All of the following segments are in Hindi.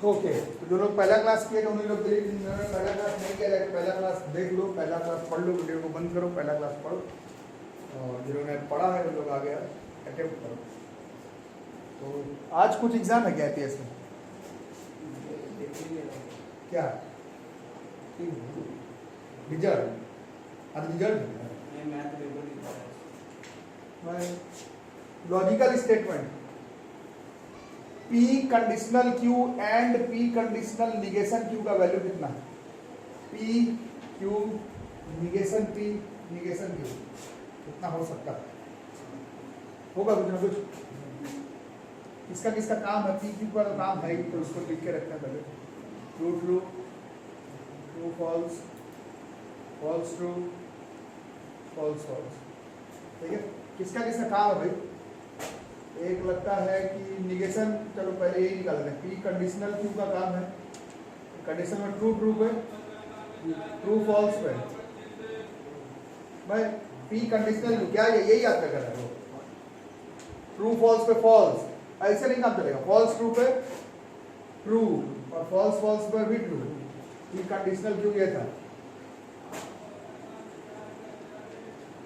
ओके, तो जो लोग पहला क्लास किए उन लोग के लिए पहला क्लास नहीं किया जाए, पहला क्लास देख लो, पहला क्लास पढ़ लो, वीडियो को बंद करो, पहला क्लास पढ़ो, और जिन्होंने पढ़ा है वो लोग आगे अटेम्प्ट करो। तो आज कुछ एग्जाम है क्या IPS में? क्या रिजल्ट? आज result logical statement P conditional Q and P conditional negation Q का वैल्यू कितना है? P Q negation P negation Q कितना हो सकता है? होगा कुछ ना कुछ। किसका किसका काम है? P Q का काम है तो उसको लिख के रखना पहले। True true, true false, false true, false false. ठीक है, किसका किसका काम है भाई? एक लगता है कि निगेशन, चलो पहले यही निकाल लें। P कंडीशनल Q का काम है कंडीशन में ट्रू ट्रू पे, ट्रू फॉल्स पे। भाई P कंडीशनल क्या है? यही याद कर रहा है। ट्रू फॉल्स पे फॉल्स, ऐसे नहीं काम चलेगा। फॉल्स ट्रू पे ट्रू और फॉल्स फॉल्स पर भी ट्रू। P कंडीशनल Q ये था।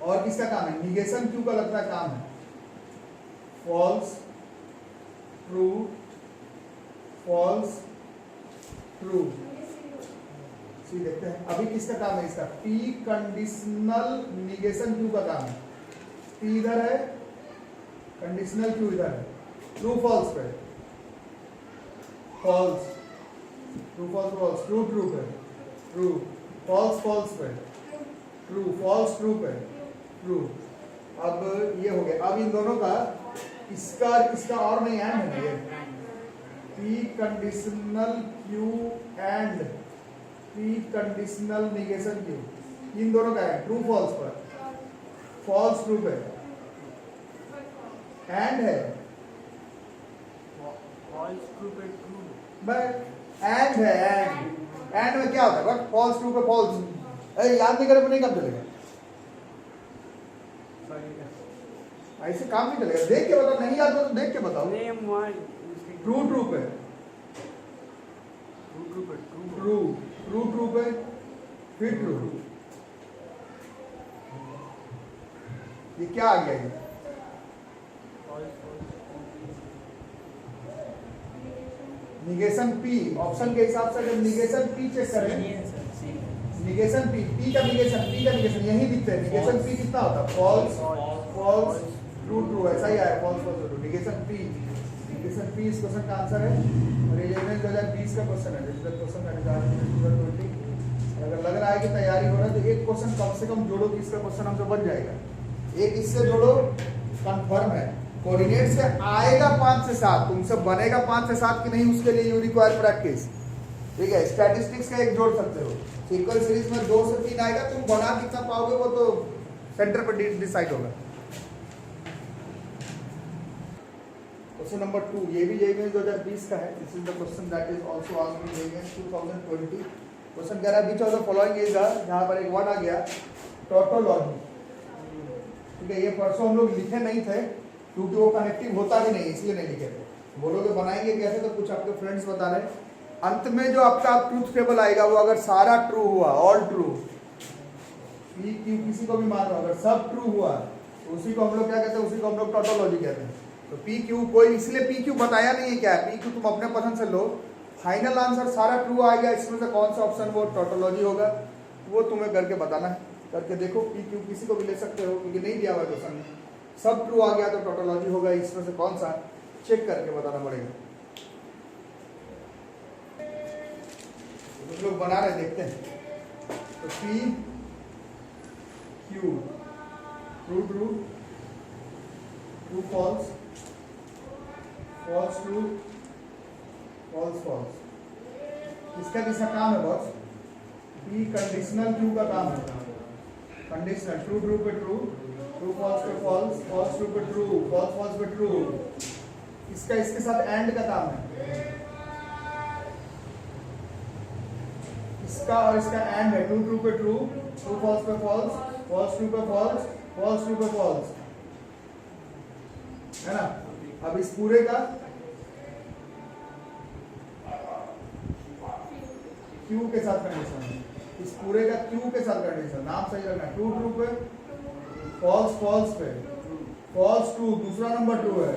और किसका काम है? निगेशन Q का लगता है काम है फॉल्स ट्रू, फॉल्स ट्रू। सी देखते हैं अभी किसका काम है इसका? P कंडीशनल निगेशन Q का काम है। P इधर है, कंडीशनल Q इधर है। ट्रू फॉल्स पे false, true false false, true true पे ट्रू, फॉल्स फॉल्स पे ट्रू, फॉल्स ट्रू पे ट्रू। अब ये हो गया। अब इन दोनों का इसका और नहीं एंड है ना ये। P conditional Q and P conditional negation Q, इन दोनों का है ट्रू फॉल्स पर, फॉल्स ट्रू पे एंड है, फॉल्स ट्रू पे ट्रू। बट एंड है। एंड में क्या होता है? बट फॉल्स ट्रू पे फॉल्स। अरे याद नहीं करे तो नहीं काम चलेगा, ऐसे काम नहीं चलेगा। देख के बताओ, नहीं याद हो तो देख के बताओ। ट्रू ट्रू पे ट्रू, ट्रू ट्रू पे फिर ट्रू। ये क्या आ गया? ये निगेशन P ऑप्शन के हिसाब से जब निगेशन P चेक करें, निगेशन P का निगेशन यही दिखता है। निगेशन P कितना होता है? फॉल्स फॉल्स ट्रू ट्रू, ऐसा ही आया false false true. Negation P इस क्वेश्चन का आंसर है। और ये 2020 का क्वेश्चन है। डिजिटल क्वेश्चन का 2020। अगर लग रहा है कि तैयारी हो रहा है तो एक क्वेश्चन कम से कम जोड़ो कि इसका क्वेश्चन हमसे बन जाएगा। एक इससे जोड़ो, कंफर्म है। कोऑर्डिनेट से आएगा 5 से 7, तुमसे बनेगा 5 से 7 कि नहीं, उसके लिए यू रिक्वायर प्रैक्टिस। ठीक है, स्टैटिस्टिक्स का एक जोड़ सकते हो। सीक्वल सीरीज में 2 से 3 आएगा, तुम बना कितना पाओगे वो तो सेंटर पर डिसाइड होगा। क्वेश्चन नंबर 2, ये भी JEE 2020 का है। This is the question that is also asked in JEE 2020। Question कह रहा है, which of the following is जहां पर एक वर्ड आ गया टोटोलॉजी। ठीक है, ये परसों हम लोग लिखे नहीं थे क्योंकि वो कनेक्टिव होता भी नहीं, इसलिए नहीं लिखे थे। बोलोगे बनाएंगे कैसे, तो कुछ आपके फ्रेंड्स बता रहे। अंत में जो आपका ट्रूथ टेबल आएगा वो अगर सारा ट्रू हुआ, ऑल ट्रू, किसी को भी मान लो अगर सब ट्रू हुआ तो उसी को हम लोग क्या कहते हैं? उसी को हम लोग टोटोलॉजी कहते हैं। तो PQ कोई इसलिए PQ बताया नहीं है क्या है? PQ तुम अपने पसंद से लो। फाइनल आंसर सारा ट्रू आएगा, इसमें से कौन सा ऑप्शन वो टोटोलॉजी होगा वो तुम्हें करके बताना है। करके देखो, PQ किसी को भी ले सकते हो क्योंकि नहीं दिया हुआ क्वेश्चन में। सब ट्रू आ गया तो टोटोलॉजी होगा, इसमें से कौन सा चेक करके बताना पड़ेगा। तो लोग बना रहे, देखते हैं। तो PQ true true, true false, false true, false false. किसका किसका काम है बॉस? P कंडीशनल Q का काम है। कंडीशनल ट्रू ट्रू पे ट्रू, ट्रू फॉल्स पे फॉल्स, फॉल्स ट्रू पे ट्रू, फॉल्स फॉल्स पे ट्रू। इसका इसके साथ एंड का काम है। इसका और इसका एंड है। ट्रू ट्रू पे ट्रू, ट्रू फॉल्स पे फॉल्स, फॉल्स ट्रू पे फॉल्स, फॉल्स ट्रू पे फॉल्स, है ना। अब इस पूरे का क्यू के साथ कंडीशन है, इस पूरे का क्यू के साथ कंडीशन, नाम सही रखना, ट्रू ट्रू पे, फॉल्स फॉल्स पे, फॉल्स ट्रू, दूसरा नंबर ट्रू है,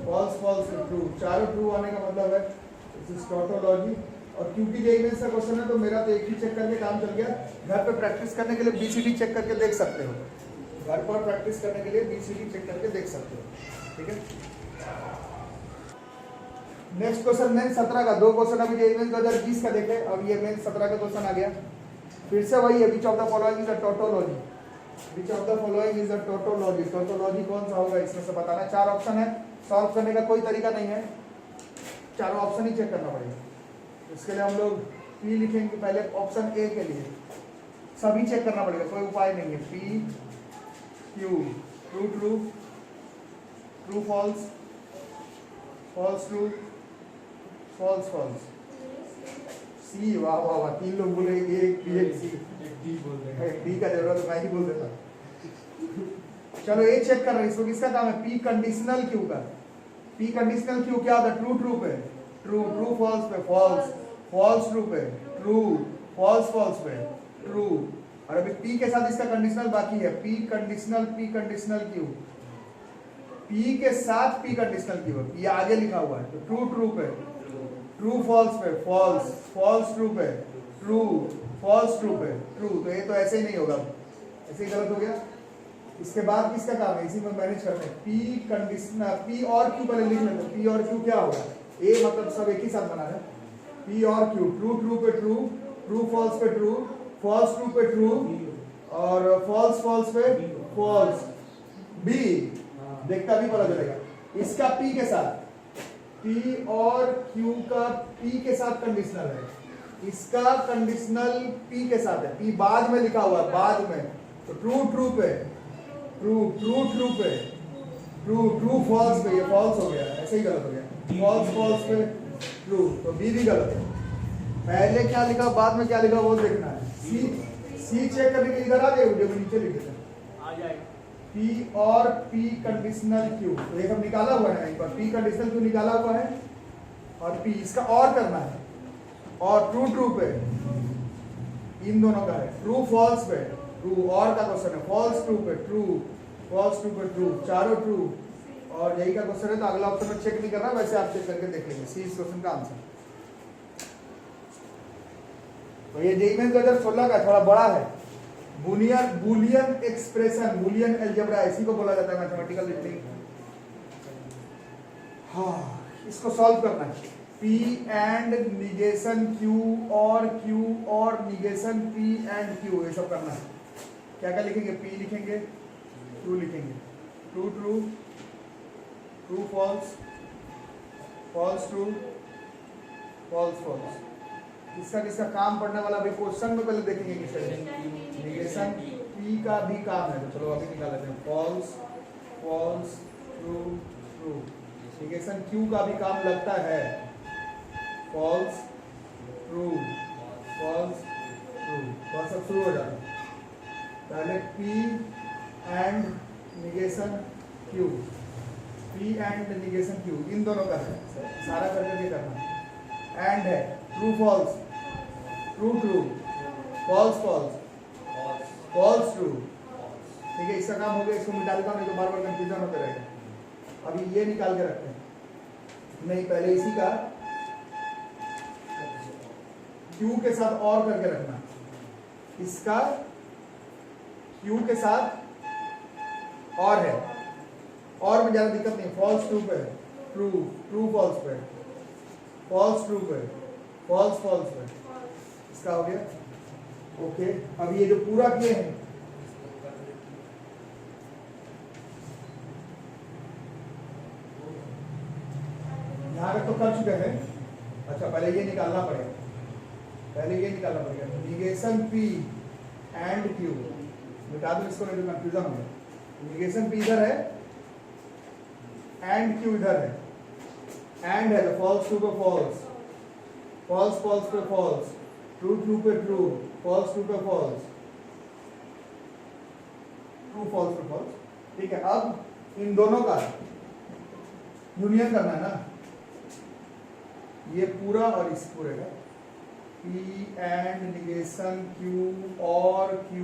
फॉल्स फॉल्स पे ट्रू, चारों ट्रू आने का मतलब है दिस इज टोटोलॉजी। और क्योंकि जेईई मेंस का क्वेश्चन है तो मेरा तो एक ही चेक करके काम चल गया, घर पे प्रैक्टिस करने के लिए बीसीडी चेक करके देख सकते हो, घर पर प्रैक्टिस करने के लिए बीसीडी चेक करके देख सकते हो, ठीक है। नेक्स्ट क्वेश्चन मेंस 17 का, दो क्वेश्चन अभी जेईई मेंस 2020 का देखे, अब ये मेंस 17 का क्वेश्चन आ गया, फिर से वही है, which of the following is a tautology, which of the following is a tautology, tautology कौन सा होगा इसमें से बताना, चार ऑप्शन है, सॉल्व करने का कोई तरीका नहीं है, चारों ऑप्शन ही चेक करना पड़ेगा। इसके लिए हम लोग पी लिखेंगे, पहले ऑप्शन ए के लिए सभी चेक करना पड़ेगा, कोई उपाय नहीं है, P Q, true true, true false, false true, false false, C, वाह वाह वाह, तीन लोग बोले, एक बी एक सी, डी बोल रहे हैं, डी का जरूरत मैं ही बोल देता। चलो ये चेक कर रहे हैं, इसको किसका काम है, पी कंडीशनल क्यू का, पी कंडीशनल क्यू क्या होता है, ट्रू ट्रू पे ट्रू, ट्रू फॉल्स पे फॉल्स, फॉल्स ट्रू पे ट्रू, फॉल्स फॉल्स पे ट्रू, और अभी पी के साथ इसका कंडीशनल बाकी है, पी कंडीशनल क्यू, पी के साथ पी कंडीशनल क्यू, ये आगे लिखा हुआ है, तो ट्रू ट्रू पे ट्रू, फॉल्स पे फॉल्स, फॉल्स ट्रू पे ट्रू, फॉल्स ट्रू पे ट्रू, तो ये तो ऐसे ही नहीं होगा, ऐसे ही गलत हो गया। इसके बाद किसका काम है, इसी में मैनेज करते हैं, पी कंडीशनल, पी और क्यू पहले लिख लेते हैं, पी और क्यू क्या होगा, ए मतलब सब एक ही साथ बना है, पी और क्यू, ट्रू ट्रू पे ट्रू, ट्रू फॉल्स पे ट्रू, फॉल्स ट्रू पे ट्रू, और फॉल्स फॉल्स पे फॉल्स, बी देखता भी पता चलेगा, इसका पी के साथ, पी और क्यू का पी के साथ कंडीशनल है, इसका कंडीशनल पी के साथ है, पी बाद में लिखा हुआ है, बाद में, तो ट्रू ट्रू पे ट्रू, ट्रू ट्रू पे ट्रू, ट्रू फॉल्स पे, ये फॉल्स हो गया, ऐसे ही गलत हो गया, फॉल्स फॉल्स पे ट्रू, तो बी भी गलत है, पहले क्या लिखा बाद में क्या लिखा वो देखना है। सी चेक करने के लिए इधर आ जाए, वीडियो में नीचे लिखे थे, आ जाए, पी और पी कंडीशनल क्यू, तो एक हम निकाला हुआ है, एक बार पी कंडीशनल क्यू निकाला हुआ है, और पी इसका और करना है, और ट्रू ट्रू पे इन दोनों का है, ट्रू फॉल्स पे ट्रू, और का क्वेश्चन है फॉल्स ट्रू पे ट्रू, फॉल्स ट्रू पे ट्रू, चारों ट्रू, और यही का क्वेश्चन है, तो अगला ऑप्शन में चेक नहीं करना, वैसे आप चेक करके देख लेंगे, सी इस क्वेश्चन का आंसर। तो ये जेईई मेंस 2016 का थोड़ा बड़ा है, बुलियन एक्सप्रेशन, बुलियन अलजेब्रा इसी को बोला जाता है, मैथमेटिकल रीजनिंग। हाँ, इसको सॉल्व करना है, P एंड निगेशन Q और निगेशन P एंड Q, ये सब करना है। क्या क्या लिखेंगे, P लिखेंगे, Q लिखेंगे, true true, true false, false true, false false, किसका किसका काम पढ़ने वाला अभी क्वेश्चन में पहले देखेंगे किसका, निगेशन P का भी काम है, तो चलो अभी निकाल लेते हैं, false false true true, negation Q का भी काम लगता है, फॉल्स ट्रू फॉल्स ट्रू, और सब शुरू हो जाता है, पहले P and negation Q, P and negation Q इन दोनों का है, सारा करके करना, एंड है true false, true true, false false, false true, ठीक है, इसका काम हो गया, इसको मिटा देता हूँ, नहीं तो बार बार कंफ्यूजन होते रहेगा। अभी ये निकाल के रखते हैं, नहीं पहले इसी का Q के साथ और करके रखना, इसका Q के साथ और है, और में ज्यादा दिक्कत नहीं, फॉल्स ट्रू पे ट्रू, ट्रू फॉल्स पे, फॉल्स ट्रू पे, फॉल्स फॉल्स पे, इसका हो गया ओके। अब ये जो पूरा किए हैं, यहां तक तो कर चुके हैं, अच्छा पहले ये निकालना पड़ेगा, पहले ये निकालना पड़ेगा, निगेशन P एंड Q, मिटा दो इसको, नहीं तो कंफ्यूजन हो गया, निगेशन P इधर है एंड Q इधर है, एंड है तो फॉल्स ट्रू पे फॉल्स, फॉल्स फॉल्स पे फॉल्स, ट्रू ट्रू पे ट्रू, फॉल्स ट्रू पे फॉल्स, ट्रू फॉल्स पे फॉल्स, ठीक है। अब इन दोनों का यूनियन करना है ना, ये पूरा और इस पूरे का, P एंड निगेशन Q और Q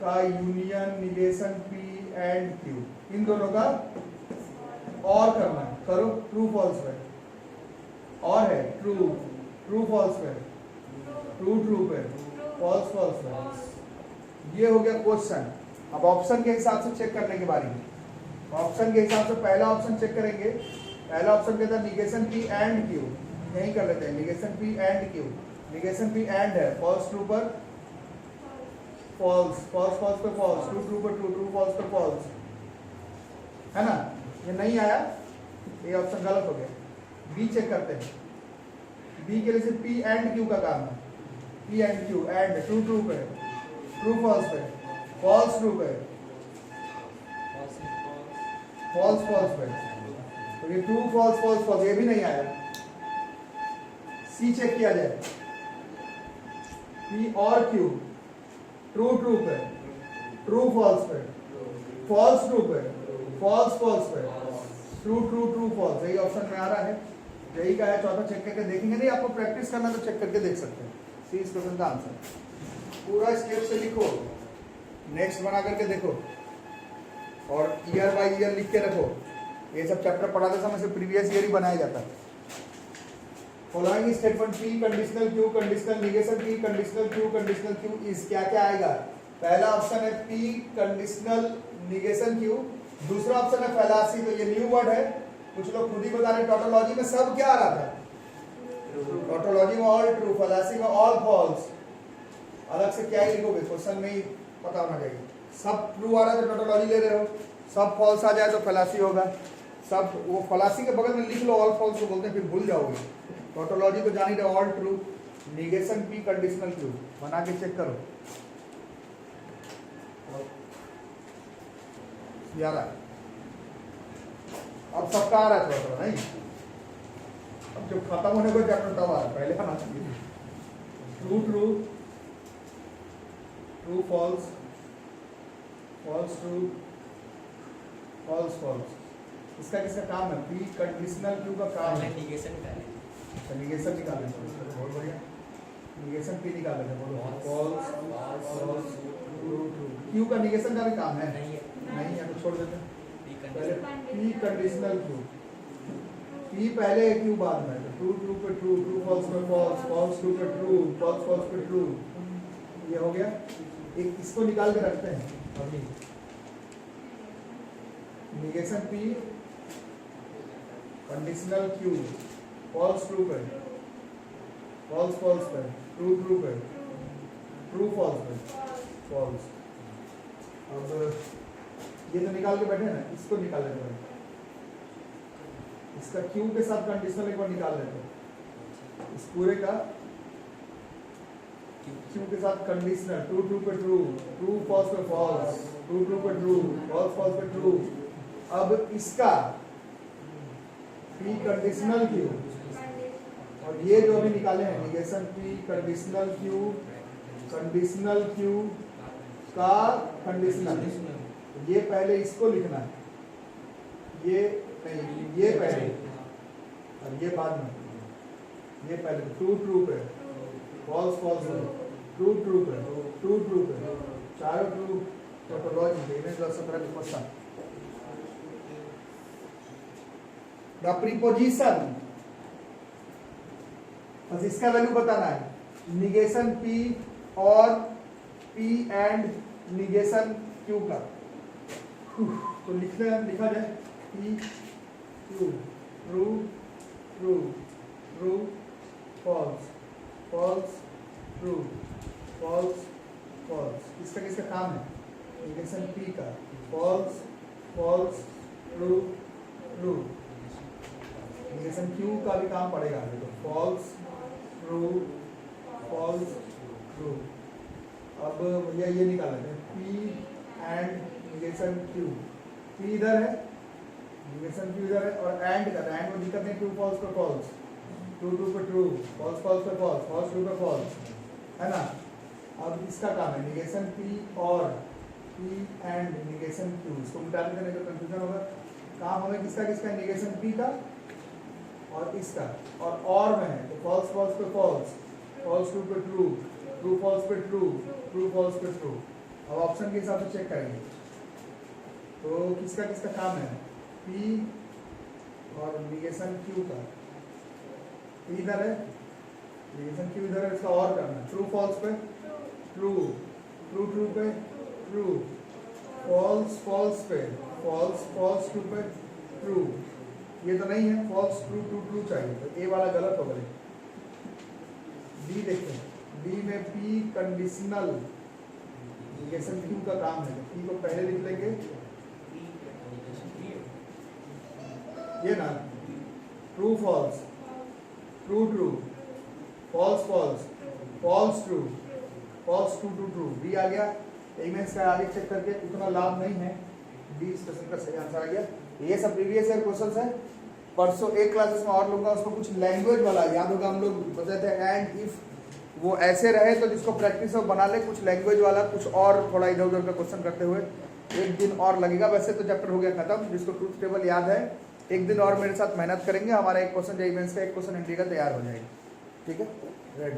का union negation P and Q, इन दोनों का और करना है। करो, ट्रू फॉल्स पे और है, ट्रू ट्रू फॉल्स पे, ट्रू ट्रू पे, फॉल्स फॉल्स पे। ये हो गया क्वेश्चन। अब ऑप्शन के हिसाब से चेक करने के बारे में, ऑप्शन के हिसाब से पहला ऑप्शन चेक करेंगे। पहला ऑप्शन कहता है निगेशन P एंड Q, यही कर लेते हैं, negation P and Q, negation P and है, फॉल्स ट्रू पर फॉल्स, फॉल्स फॉल्स पे फॉल्स, ट्रू ट्रू पर ट्रू, ट्रू फॉल्स पर फॉल्स, है ना। ये नहीं आया, ये ऑप्शन गलत हो गया। बी चेक करते हैं, बी के लिए से P एंड Q का काम है, P and Q and true true पे, ट्रू फॉल्स पे, फॉल्स ट्रू पे, फॉल्स फॉल्स पे, तो ये ट्रू फॉल्स फॉल्स फॉल्स, ये भी नहीं आया। सी चेक किया जाए, P और Q ट्रू ट्रू पे, ट्रू फॉल्स पे, फॉल्स ट्रू पे, फॉल्स फॉल्स पे, ट्रू ट्रू ट्रू फॉल्स, यही ऑप्शन में आ रहा है, यही का है। चौथा चेक करके देखेंगे, नहीं आपको प्रैक्टिस करना तो चेक करके देख सकते हैं। सी इस क्वेश्चन का आंसर पूरा स्टेप से लिखो, नेक्स्ट बना करके देखो और ईयर बाय ईयर लिख के रखो। ये सब चैप्टर पढ़ाते समय से प्रीवियस ईयर ही बनाया जाता है। Following statement P conditional Q conditional negation P conditional Q conditional Q इस क्या क्या आएगा। पहला ऑप्शन है P कंडीशनल निगेशन Q, दूसरा ऑप्शन है फैलासी, तो ये न्यू वर्ड है, कुछ लोग खुद ही बता रहे। टोटोलॉजी में सब क्या आ रहा था, टोटोलॉजी में ऑल ट्रू, फैलासी में ऑल फॉल्स। अलग से क्या ही लिखोगे, क्वेश्चन में ही पता होना चाहिए। सब ट्रू आ रहा है तो टोटोलॉजी ले रहे हो, सब फॉल्स आ जाए तो फैलासी होगा। सब वो फैलासी के बगल में लिख लो ऑल फॉल्स को बोलते हैं, फिर भूल जाओगे। टोटोलॉजी तो जान ही रहे, all true, negation P conditional Q, बना के चेक करो। यारा अब सबका आ रहा है थोड़ा नहीं, अब जब खत्म होने को चैप्टर तब आ रहा है, पहले आना चाहिए। True true, true false, false true, false false. इसका किसका काम है, P कंडीशनल Q का काम है। निगेशन का है, निगेशन निकाले, बहुत बढ़िया, निगेशन P निकाले थे, बोलो false false true true. Q का निगेशन का भी काम है, नहीं है तो छोड़ देते हैं। पहले P कंडीशनल Q, P पहले Q बाद में, ट्रू ट्रू पे ट्रू, ट्रू फॉल्स पे फॉल्स, फॉल्स ट्रू पे ट्रू, फॉल्स फॉल्स पे ट्रू। ये हो गया। एक इसको निकाल के रखते हैं अभी, negation P conditional Q, false true पे, फॉल्स फॉल्स पे, ट्रू ट्रू पे, ट्रू फॉल्स पे, फॉल्स। अब ये तो निकाल के बैठे ना, इसको निकाल लेते हैं। इसका Q के साथ कंडीशनल एक बार निकाल लेते हैं, इस पूरे का Q के साथ कंडीशनल, ट्रू ट्रू पे ट्रू, ट्रू फॉल्स पे फॉल्स, ट्रू ट्रू पे ट्रू, फॉल्स फॉल्स पे ट्रू। अब इसका P कंडीशनल Q, और ये जो अभी निकाले हैं negation P conditional Q, conditional Q का कंडीशनल, ये पहले इसको लिखना है, ये नहीं, ये पहले और ये बाद में। ये पहले ट्रू ट्रू पे, फॉल्स फॉल्स पे, ट्रू ट्रू पे, ट्रू ट्रू पे, चारों ट्रू। टोटोलॉजी देखने 17 के क्वेश्चन। द प्रीपोजिशन, बस इसका वैल्यू बताना है, निगेशन P और P एंड निगेशन Q का। तो लिखा जाए P Q, true true true, false false true, false false. इसका किसका काम है, निगेशन P का, false false true true. Negation Q का भी काम पड़ेगा, तो फॉल्स ट्रू फॉल्स ट्रू। अब भैया ये निकाल लेते हैं, P and negation Q। P इधर है, निगेशन Q इधर है, और एंड कर रहे हैं, एंड में दिक्कत नहीं, ट्रू फॉल्स पे फॉल्स, ट्रू ट्रू पे ट्रू, फॉल्स फॉल्स पे फॉल्स, फॉल्स ट्रू पे फॉल्स, है ना। अब इसका काम है निगेशन P और P एंड निगेशन Q, इसको मिटा देते हैं तो कंफ्यूजन होगा। काम हमें किसका किसका, निगेशन P का और इसका, और में है तो फॉल्स फॉल्स पे फॉल्स, फॉल्स ट्रू पे ट्रू, ट्रू फॉल्स पे ट्रू, ट्रू फॉल्स पे ट्रू। अब ऑप्शन के हिसाब से चेक करेंगे तो किसका किसका काम है, P और निगेशन Q का। P इधर है, निगेशन Q इधर है, इसका और करना है। ट्रू फॉल्स पे ट्रू, ट्रू ट्रू पे ट्रू, फॉल्स फॉल्स पे फॉल्स, फॉल्स ट्रू पे ट्रू। ये तो नहीं है, फॉल्स ट्रू ट्रू ट्रू चाहिए, तो ए वाला गलत हो गया। डी देखते हैं, डी में P कंडीशनल, निगेशन Q का काम है, P को पहले लिख लेंगे ये ना, true false, true true, false false, false true, false true true true. B आ गया। इमेज का आगे चेक करके उतना लाभ नहीं है, बी इस क्वेश्चन का सही आंसर आ गया। ये सब प्रीवियस ईयर क्वेश्चंस है। परसों एक क्लासेस में और लूंगा, उसको कुछ लैंग्वेज वाला याद होगा, हम लोग बताते हैं एंड इफ वो ऐसे रहे तो जिसको प्रैक्टिस हो बना ले, कुछ लैंग्वेज वाला कुछ और थोड़ा इधर उधर का क्वेश्चन करते हुए एक दिन और लगेगा। वैसे तो चैप्टर हो गया खत्म, जिसको ट्रूथ टेबल याद है एक दिन और मेरे साथ मेहनत करेंगे, हमारा एक क्वेश्चन जेईई मेंस का, एक क्वेश्चन इंडिया का तैयार हो जाएगा। ठीक है, रेडी।